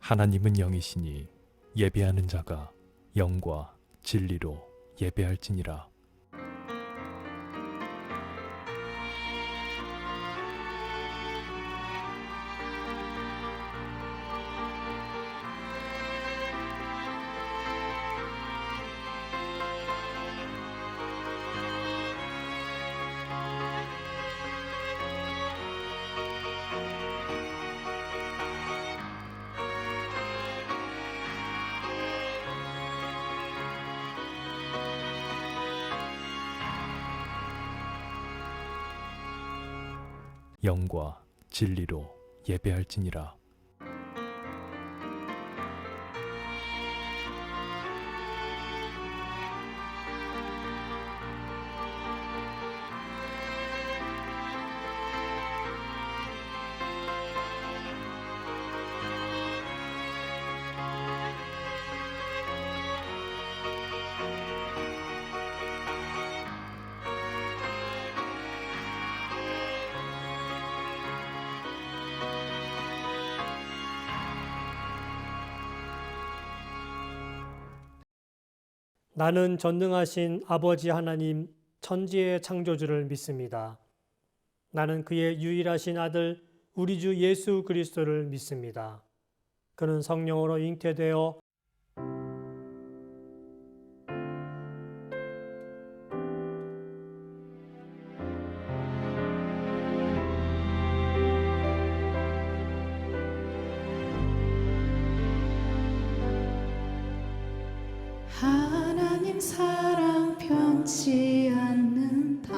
하나님은 영이시니 예배하는 자가 영과 진리로 예배할지니라. 영과 진리로 예배할지니라. 나는 전능하신 아버지 하나님 천지의 창조주를 믿습니다. 나는 그의 유일하신 아들 우리 주 예수 그리스도를 믿습니다. 그는 성령으로 잉태되어 하나님 사랑 변치 않는다.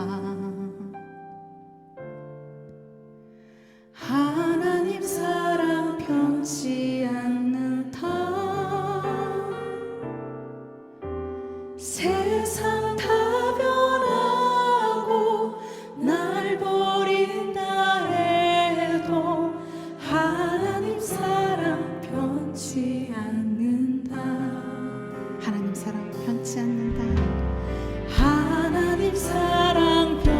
하나님 사랑 변치 않는다. 세상 다 변하고 날 버린다 해도 하나님 사랑 변치 않는다. 하나님 사랑 변치 않는다. 하나님 사랑 변치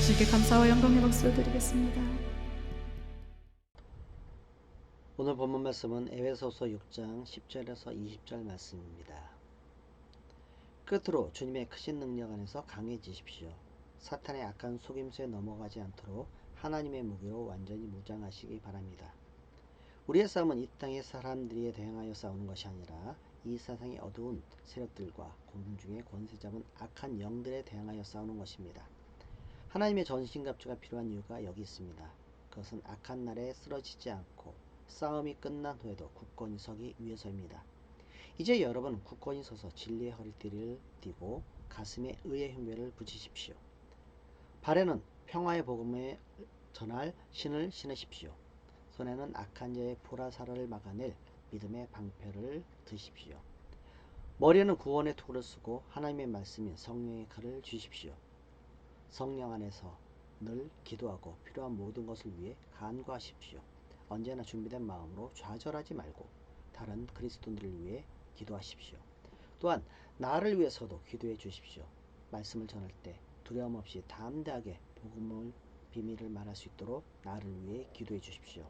주께 감사와 영광의 박수를 드리겠습니다. 오늘 본문 말씀은 에베소서 6장 10절에서 20절 말씀입니다. 끝으로 주님의 크신 능력 안에서 강해지십시오. 사탄의 악한 속임수에 넘어가지 않도록 하나님의 무기로 완전히 무장하시기 바랍니다. 우리의 싸움은 이 땅의 사람들에 대항하여 싸우는 것이 아니라 이 세상의 어두운 세력들과 공중의 권세 잡은 악한 영들에 대항하여 싸우는 것입니다. 하나님의 전신갑주가 필요한 이유가 여기 있습니다. 그것은 악한 날에 쓰러지지 않고 싸움이 끝난 후에도 굳건히 서기 위해서입니다. 이제 여러분 굳건히 서서 진리의 허리띠를 띠고 가슴에 의의 흉배를 붙이십시오. 발에는 평화의 복음을 전할 신을 신으십시오. 손에는 악한 자의 불화살을 막아낼 믿음의 방패를 드십시오. 머리에는 구원의 토구를 쓰고 하나님의 말씀인 성령의 칼을 쥐십시오. 성령 안에서 늘 기도하고 필요한 모든 것을 위해 간구하십시오. 언제나 준비된 마음으로 좌절하지 말고 다른 그리스도인들을 위해 기도하십시오. 또한 나를 위해서도 기도해 주십시오. 말씀을 전할 때 두려움 없이 담대하게 복음의 비밀을 말할 수 있도록 나를 위해 기도해 주십시오.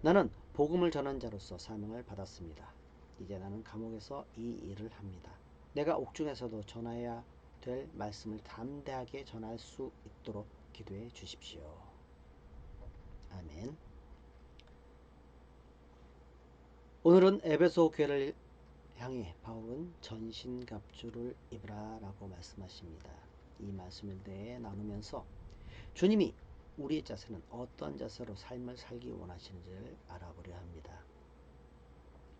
나는 복음을 전한 자로서 사명을 받았습니다. 이제 나는 감옥에서 이 일을 합니다. 내가 옥중에서도 전해야 될 말씀을 담대하게 전할 수 있도록 기도해 주십시오. 아멘. 오늘은 에베소 교회를 향해 바울은 전신갑주를 입으라 라고 말씀하십니다. 이 말씀을 대해 나누면서 주님이 우리의 자세는 어떤 자세로 삶을 살기 원하시는지를 알아보려 합니다.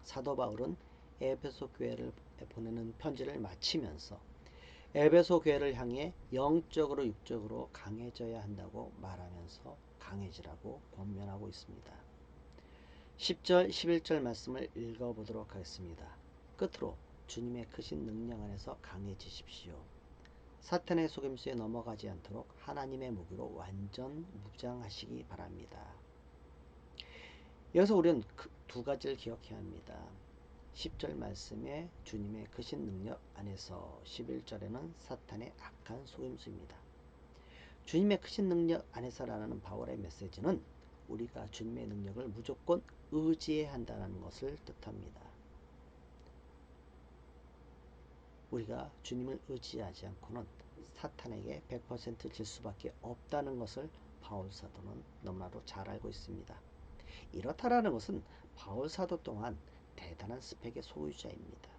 사도 바울은 에베소 교회를 보내는 편지를 마치면서 에베소 교회를 향해 영적으로 육적으로 강해져야 한다고 말하면서 강해지라고 권면하고 있습니다. 10절 11절 말씀을 읽어보도록 하겠습니다. 끝으로 주님의 크신 능력 안에서 강해지십시오. 사탄의 속임수에 넘어가지 않도록 하나님의 무기로 완전 무장하시기 바랍니다. 여기서 우리는 두 가지를 기억해야 합니다. 10절 말씀에 주님의 크신 능력 안에서, 11절에는 사탄의 악한 속임수입니다. 주님의 크신 능력 안에서라는 바울의 메시지는 우리가 주님의 능력을 무조건 의지해야 한다는 것을 뜻합니다. 우리가 주님을 의지하지 않고는 사탄에게 100% 질 수밖에 없다는 것을 바울 사도는 너무나도 잘 알고 있습니다. 이렇다라는 것은 바울 사도 또한 대단한 스펙의 소유자입니다.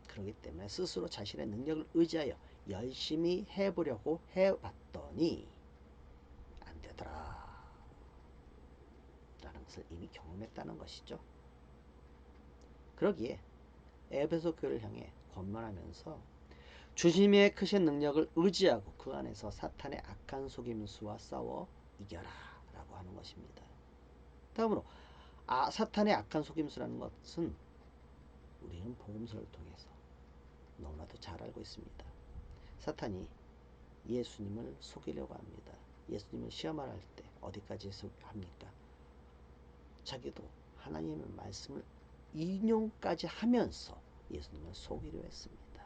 그렇기 때문에 스스로 자신의 능력을 의지하여 열심히 해보려고 해봤더니 안 되더라 라는 것을 이미 경험했다는 것이죠. 그러기에 에베소 교회를 향해 권면하면서 주님의 크신 능력을 의지하고 그 안에서 사탄의 악한 속임수와 싸워 이겨라 라고 하는 것입니다. 다음으로 사탄의 악한 속임수라는 것은 우리는 복음서를 통해서 너무나도 잘 알고 있습니다. 사탄이 예수님을 속이려고 합니다. 예수님을 시험을 할 때 어디까지 합니까? 자기도 하나님의 말씀을 인용까지 하면서 예수님을 속이려 했습니다.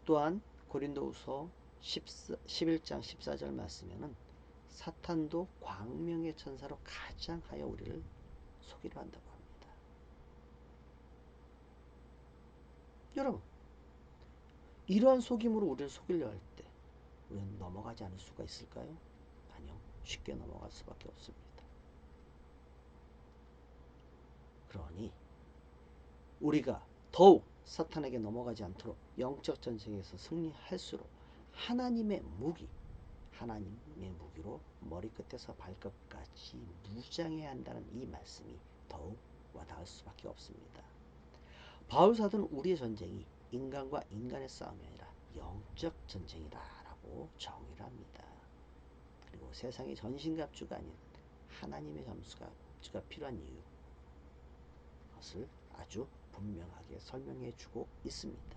또한 고린도후서 11장 14절 말씀에는 사탄도 광명의 천사로 가장하여 우리를 속이려 한다고 합니다. 여러분, 이러한 속임으로 우리를 속이려 할 때 우리는 넘어가지 않을 수가 있을까요? 아니요, 쉽게 넘어갈 수밖에 없습니다. 그러니 우리가 더욱 사탄에게 넘어가지 않도록 영적 전쟁에서 승리할수록 하나님의 무기로 머리끝에서 발끝까지 무장해야 한다는 이 말씀이 더욱 와닿을 수밖에 없습니다. 바울 사도는 우리의 전쟁이 인간과 인간의 싸움이 아니라 영적 전쟁이라고 정의를 합니다. 그리고 세상의 전신갑주가 아닌 하나님의 잠수갑주가 필요한 이유, 그것을 아주 분명하게 설명해 주고 있습니다.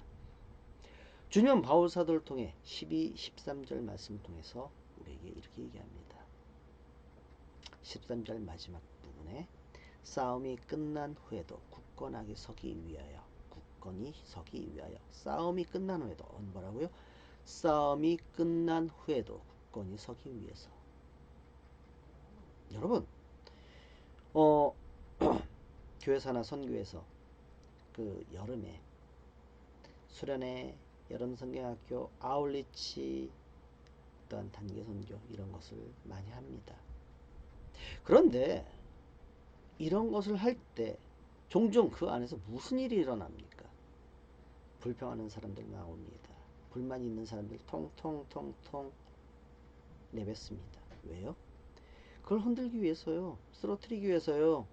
주님은 바울 사도를 통해 12, 13절 말씀을 통해서 우리에게 이렇게 얘기합니다. 13절 마지막 부분에 싸움이 끝난 후에도 굳건히 서기 위하여 싸움이 끝난 후에도 뭐라고요? 싸움이 끝난 후에도 굳건히 서기 위해서. 여러분, 교회사나 선교에서 그 여름에 수련회, 여름 성경학교, 아울리치, 또한 단기 선교 이런 것을 많이 합니다. 그런데 이런 것을 할 때 종종 그 안에서 무슨 일이 일어납니까? 불평하는 사람들 나옵니다. 불만이 있는 사람들 통통통통 내뱉습니다. 왜요? 그걸 흔들기 위해서요. 쓰러뜨리기 위해서요.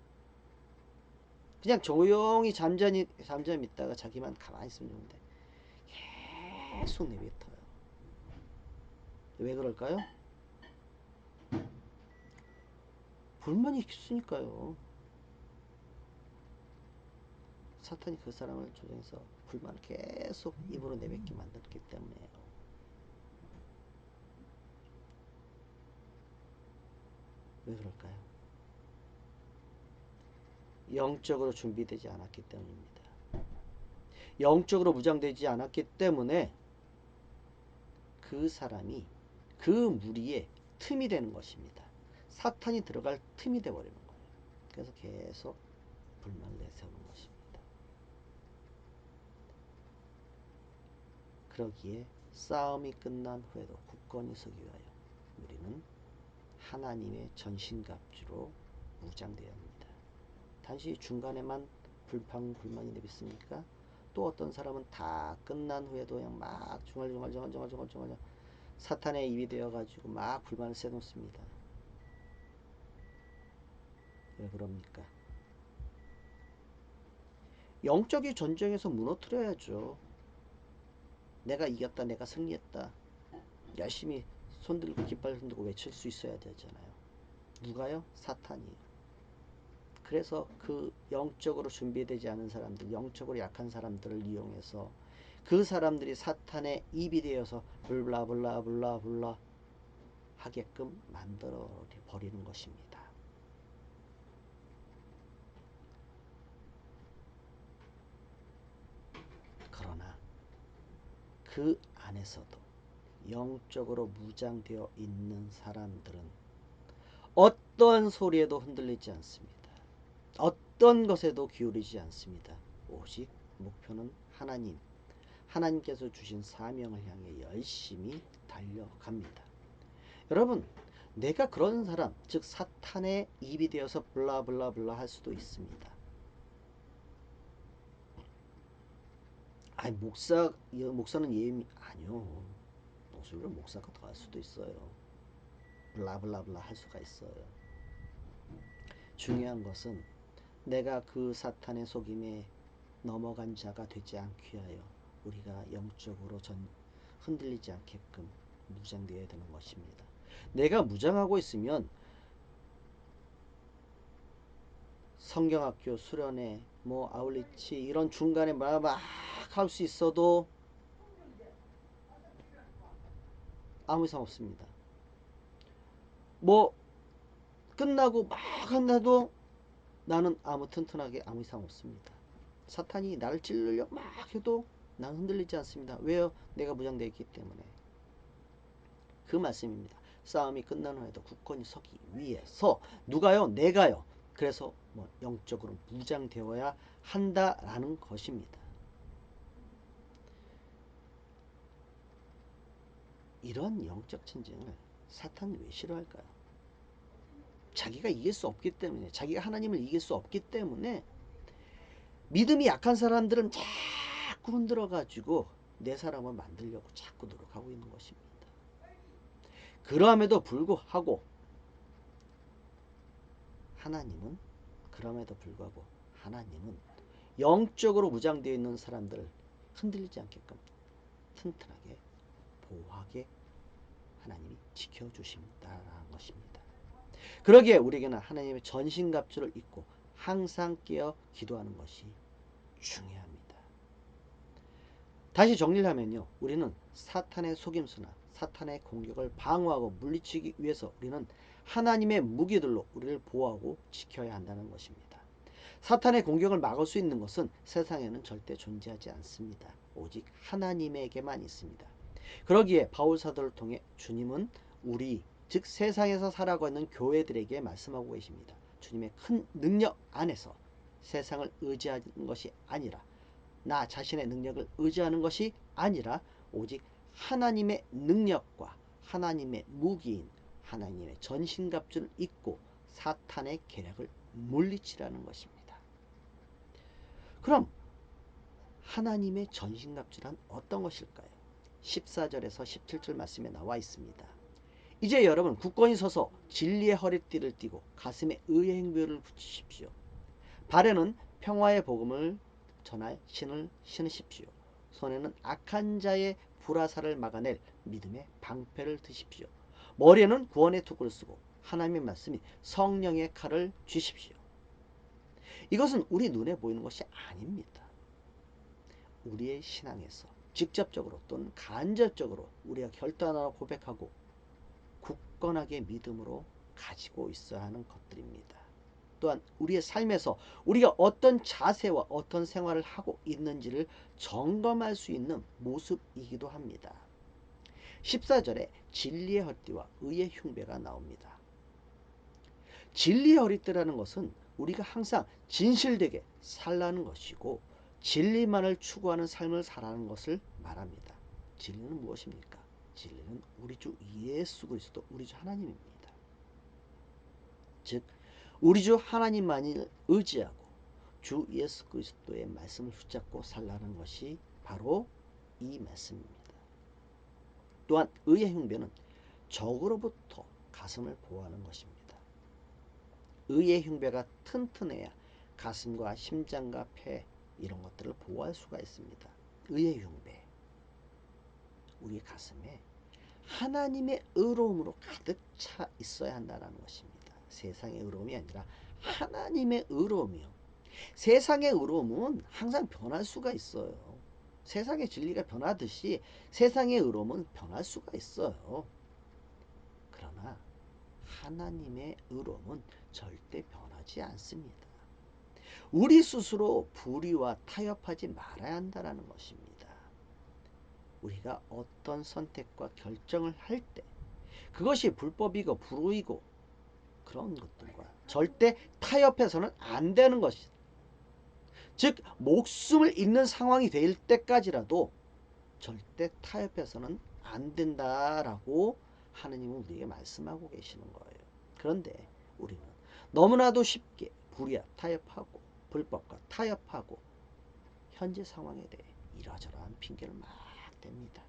그냥 조용히 잠잠히 있다가 자기만 가만히 있으면 좋은데 계속 내뱉어요. 왜 그럴까요? 불만이 있으니까요. 사탄이 그 사람을 조종해서 불만을 계속 입으로 내뱉게 만들었기 때문에요. 왜 그럴까요? 영적으로 준비되지 않았기 때문입니다. 영적으로 무장되지 않았기 때문에 그 사람이 그 무리에 틈이 되는 것입니다. 사탄이 들어갈 틈이 되어버리는 거예요. 그래서 계속 불만을 내세우는 것입니다. 그러기에 싸움이 끝난 후에도 굳건히 서기 위하여 우리는 하나님의 전신갑주로 무장되어야 합니다. 단지 중간에만 불만이 내뱉습니까? 또 어떤 사람은 다 끝난 후에도 그냥 막 중얼중얼 사탄의 입이 되어가지고 막 불만을 세놓습니다. 왜 그럽니까? 영적인 전쟁에서 무너뜨려야죠. 내가 이겼다, 내가 승리했다. 열심히 손들고 깃발 흔들고 외칠 수 있어야 되잖아요. 누가요? 사탄이요. 그래서 그 영적으로 준비되지 않은 사람들, 영적으로 약한 사람들을 이용해서 그 사람들이 사탄의 입이 되어서 블라블라 하게끔 만들어 버리는 것입니다. 그러나 그 안에서도 영적으로 무장되어 있는 사람들은 어떤 소리에도 흔들리지 않습니다. 어떤 것에도 기울이지 않습니다. 오직 목표는 하나님께서 주신 사명을 향해 열심히 달려갑니다. 여러분, 내가 그런 사람, 즉 사탄의 입이 되어서 블라블라 할 수도 있습니다. 아니, 목사는 예미 아니요. 오히려 목사가 더 할 수도 있어요. 블라블라 할 수가 있어요. 중요한 것은 내가 그 사탄의 속임에 넘어간 자가 되지 않기 위하여 우리가 영적으로 흔들리지 않게끔 무장되어야 되는 것입니다. 내가 무장하고 있으면 성경학교, 수련회, 아울리치 이런 중간에 막 할 수 있어도 아무 이상 없습니다. 끝나고 막 한다도 나는 튼튼하게 아무 이상 없습니다. 사탄이 나를 찌르려 막 해도 난 흔들리지 않습니다. 왜요? 내가 무장되어 있기 때문에. 그 말씀입니다. 싸움이 끝난 후에도 굳건히 서기 위해서 누가요? 내가요. 그래서 영적으로 무장되어야 한다라는 것입니다. 이런 영적 전쟁을 사탄이 왜 싫어할까요? 자기가 이길 수 없기 때문에, 자기가 하나님을 이길 수 없기 때문에 믿음이 약한 사람들은 자꾸 흔들어가지고 내 사람을 만들려고 자꾸 노력하고 있는 것입니다. 그럼에도 불구하고 하나님은 영적으로 무장되어 있는 사람들을 흔들리지 않게끔 튼튼하게 보호하게 하나님이 지켜주신다는 것입니다. 그러기에 우리에게는 하나님의 전신갑주를 입고 항상 깨어 기도하는 것이 중요합니다. 다시 정리를 하면요. 우리는 사탄의 속임수나 사탄의 공격을 방어하고 물리치기 위해서 우리는 하나님의 무기들로 우리를 보호하고 지켜야 한다는 것입니다. 사탄의 공격을 막을 수 있는 것은 세상에는 절대 존재하지 않습니다. 오직 하나님에게만 있습니다. 그러기에 바울 사도를 통해 주님은 우리 즉 세상에서 살아가고 있는 교회들에게 말씀하고 계십니다. 주님의 큰 능력 안에서 세상을 의지하는 것이 아니라 나 자신의 능력을 의지하는 것이 아니라 오직 하나님의 능력과 하나님의 무기인 하나님의 전신갑주를 입고 사탄의 계략을 물리치라는 것입니다. 그럼 하나님의 전신갑주란 어떤 것일까요? 14절에서 17절 말씀에 나와 있습니다. 이제 여러분 굳건히 서서 진리의 허리띠를 띠고 가슴에 의의 행보를 붙이십시오. 발에는 평화의 복음을 전할 신을 신으십시오. 손에는 악한 자의 불화살을 막아낼 믿음의 방패를 드십시오. 머리에는 구원의 투구를 쓰고 하나님의 말씀이 성령의 칼을 쥐십시오. 이것은 우리 눈에 보이는 것이 아닙니다. 우리의 신앙에서 직접적으로 또는 간접적으로 우리가 결단하고 고백하고 굳건하게 믿음으로 가지고 있어야 하는 것들입니다. 또한 우리의 삶에서 우리가 어떤 자세와 어떤 생활을 하고 있는지를 점검할 수 있는 모습이기도 합니다. 14절에 진리의 허리띠와 의의 흉배가 나옵니다. 진리의 허리띠라는 것은 우리가 항상 진실되게 살라는 것이고 진리만을 추구하는 삶을 살아가는 것을 말합니다. 진리는 무엇입니까? 진리는 우리 주 예수 그리스도 우리 주 하나님입니다. 즉 우리 주 하나님만을 의지하고 주 예수 그리스도의 말씀을 붙잡고 살라는 것이 바로 이 말씀입니다. 또한 의의 흉배는 적으로부터 가슴을 보호하는 것입니다. 의의 흉배가 튼튼해야 가슴과 심장과 폐 이런 것들을 보호할 수가 있습니다. 의의 흉배, 우리 가슴에 하나님의 의로움으로 가득 차 있어야 한다는 것입니다. 세상의 의로움이 아니라 하나님의 의로움이요. 세상의 의로움은 항상 변할 수가 있어요. 세상의 진리가 변하듯이 세상의 의로움은 변할 수가 있어요. 그러나 하나님의 의로움은 절대 변하지 않습니다. 우리 스스로 불의와 타협하지 말아야 한다는 것입니다. 우리가 어떤 선택과 결정을 할 때 그것이 불법이고 불의이고 그런 것들과 절대 타협해서는 안 되는 것이다. 즉 목숨을 잃는 상황이 될 때까지라도 절대 타협해서는 안 된다라고 하느님은 우리에게 말씀하고 계시는 거예요. 그런데 우리는 너무나도 쉽게 불의와 타협하고 불법과 타협하고 현재 상황에 대해 이러저러한 핑계를 막 댑니다.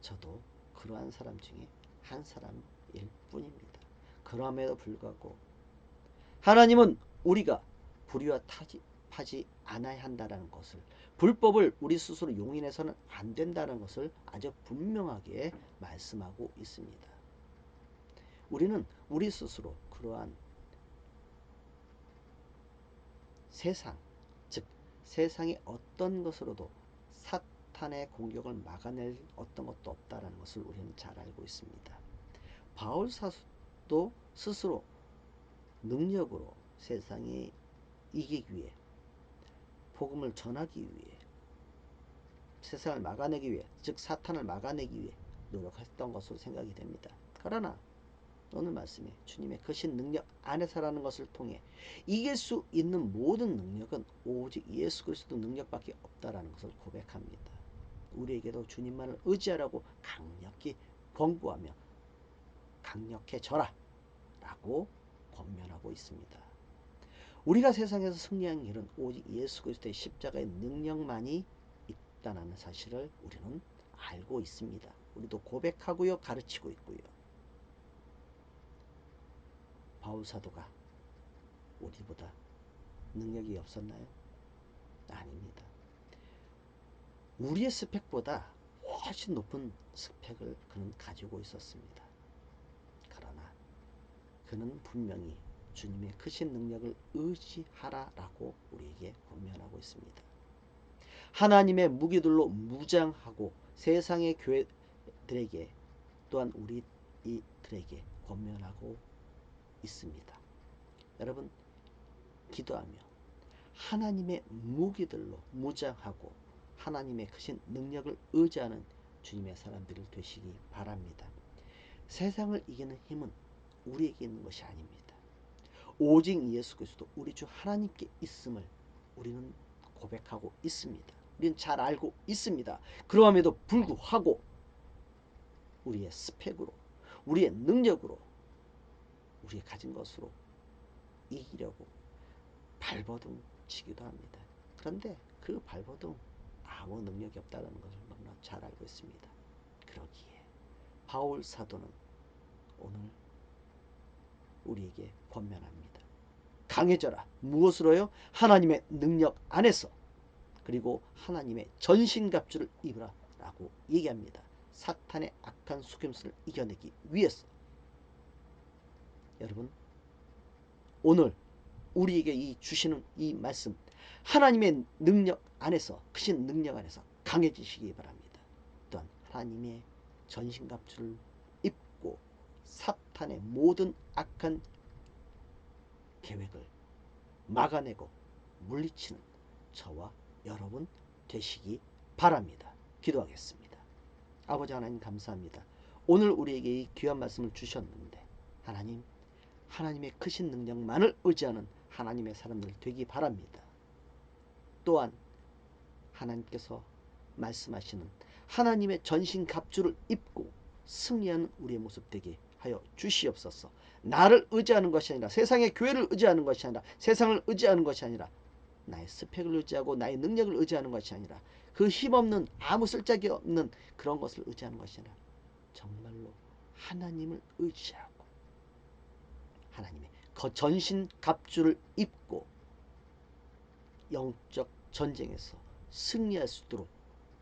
저도 그러한 사람 중에 한 사람일 뿐입니다. 그럼에도 불구하고 하나님은 우리가 불의와 타협하지 않아야 한다는 것을, 불법을 우리 스스로 용인해서는 안 된다는 것을 아주 분명하게 말씀하고 있습니다. 우리는 우리 스스로 그러한 세상, 즉 세상의 어떤 것으로도 사탄의 공격을 막아낼 어떤 것도 없다는 것을 우리는 잘 알고 있습니다. 바울 사도도 스스로 능력으로 세상에 이기기 위해, 복음을 전하기 위해, 세상을 막아내기 위해, 즉 사탄을 막아내기 위해 노력했던 것으로 생각이 됩니다. 그러나 오늘 말씀에 주님의 크신 능력 안에서라는 것을 통해 이길 수 있는 모든 능력은 오직 예수 그리스도 능력밖에 없다라는 것을 고백합니다. 우리에게도 주님만을 의지하라고 강력히 권고하며 강력해져라 라고 권면하고 있습니다. 우리가 세상에서 승리하는 길은 오직 예수 그리스도의 십자가의 능력만이 있다는 사실을 우리는 알고 있습니다. 우리도 고백하고요, 가르치고 있고요. 바울 사도가 우리보다 능력이 없었나요? 아닙니다. 우리의 스펙보다 훨씬 높은 스펙을 그는 가지고 있었습니다. 그러나 그는 분명히 주님의 크신 능력을 의지하라라고 우리에게 권면하고 있습니다. 하나님의 무기들로 무장하고 세상의 교회들에게 또한 우리들에게 권면하고 있습니다. 여러분 기도하며 하나님의 무기들로 무장하고 하나님의 크신 능력을 의지하는 주님의 사람들이 되시기 바랍니다. 세상을 이기는 힘은 우리에게 있는 것이 아닙니다. 오직 예수 그리스도 우리 주 하나님께 있음을 우리는 고백하고 있습니다. 우리는 잘 알고 있습니다. 그러함에도 불구하고 우리의 스펙으로, 우리의 능력으로, 우리의 가진 것으로 이기려고 발버둥 치기도 합니다. 그런데 그 발버둥 아무 능력이 없다는 것을 너무나 잘 알고 있습니다. 그러기에 바울 사도는 오늘 우리에게 권면합니다. 강해져라. 무엇으로요? 하나님의 능력 안에서. 그리고 하나님의 전신갑주를 입으라 라고 얘기합니다. 사탄의 악한 속임수를 이겨내기 위해서. 여러분, 오늘 우리에게 이 주시는 이 말씀, 하나님의 능력 안에서, 크신 능력 안에서 강해지시기 바랍니다. 또한 하나님의 전신갑주를 입고 사탄의 모든 악한 계획을 막아내고 물리치는 저와 여러분 되시기 바랍니다. 기도하겠습니다. 아버지 하나님 감사합니다. 오늘 우리에게 이 귀한 말씀을 주셨는데 하나님, 하나님의 크신 능력만을 의지하는 하나님의 사람들 되기 바랍니다. 또한 하나님께서 말씀하시는 하나님의 전신갑주를 입고 승리하는 우리의 모습 되게 하여 주시옵소서. 나를 의지하는 것이 아니라, 세상의 교회를 의지하는 것이 아니라, 세상을 의지하는 것이 아니라, 나의 스펙을 의지하고 나의 능력을 의지하는 것이 아니라, 그 힘없는 아무 쓸데기 없는 그런 것을 의지하는 것이 아니라 정말로 하나님을 의지하고 하나님의 전신갑주를 입고 영적 전쟁에서 승리할 수 있도록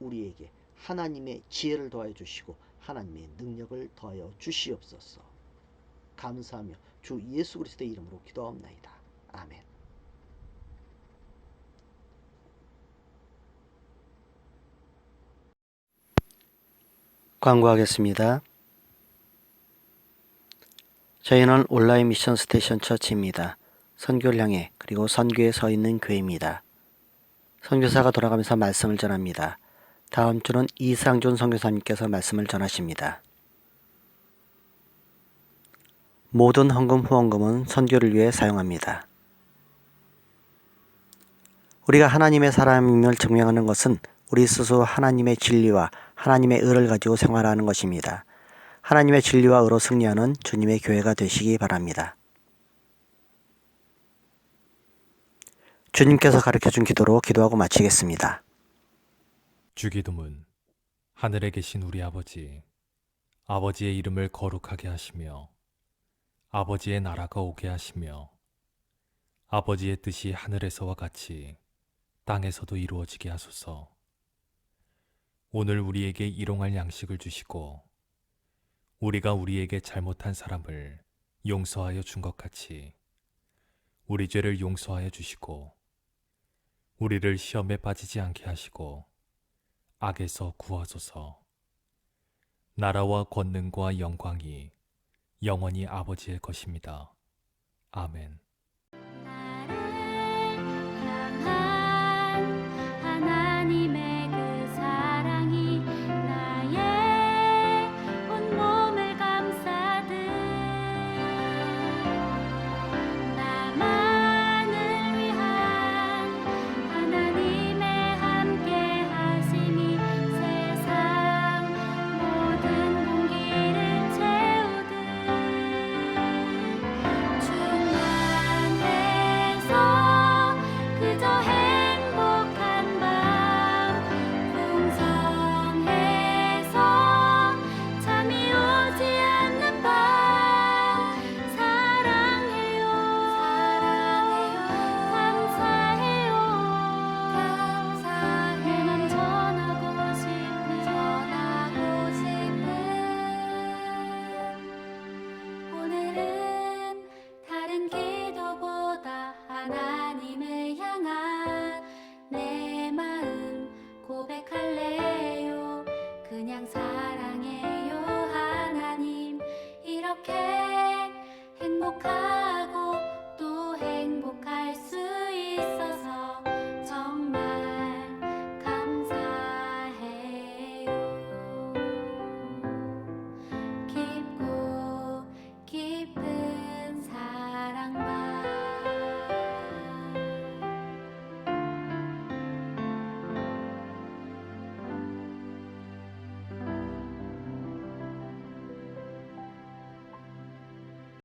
우리에게 하나님의 지혜를 더하여 주시고 하나님의 능력을 더하여 주시옵소서. 감사하며 주 예수 그리스도의 이름으로 기도하옵나이다. 아멘. 광고하겠습니다. 저희는 온라인 미션 스테이션 처치입니다. 선교를 향해 그리고 선교에 서 있는 교회입니다. 선교사가 돌아가면서 말씀을 전합니다. 다음 주는 이상준 선교사님께서 말씀을 전하십니다. 모든 헌금 후원금은 선교를 위해 사용합니다. 우리가 하나님의 사람임을 증명하는 것은 우리 스스로 하나님의 진리와 하나님의 의를 가지고 생활하는 것입니다. 하나님의 진리와 의로 승리하는 주님의 교회가 되시기 바랍니다. 주님께서 가르쳐준 기도로 기도하고 마치겠습니다. 주기도문. 하늘에 계신 우리 아버지, 아버지의 이름을 거룩하게 하시며 아버지의 나라가 오게 하시며 아버지의 뜻이 하늘에서와 같이 땅에서도 이루어지게 하소서. 오늘 우리에게 일용할 양식을 주시고 우리가 우리에게 잘못한 사람을 용서하여 준 것 같이 우리 죄를 용서하여 주시고 우리를 시험에 빠지지 않게 하시고 악에서 구하소서. 나라와 권능과 영광이 영원히 아버지의 것입니다. 아멘.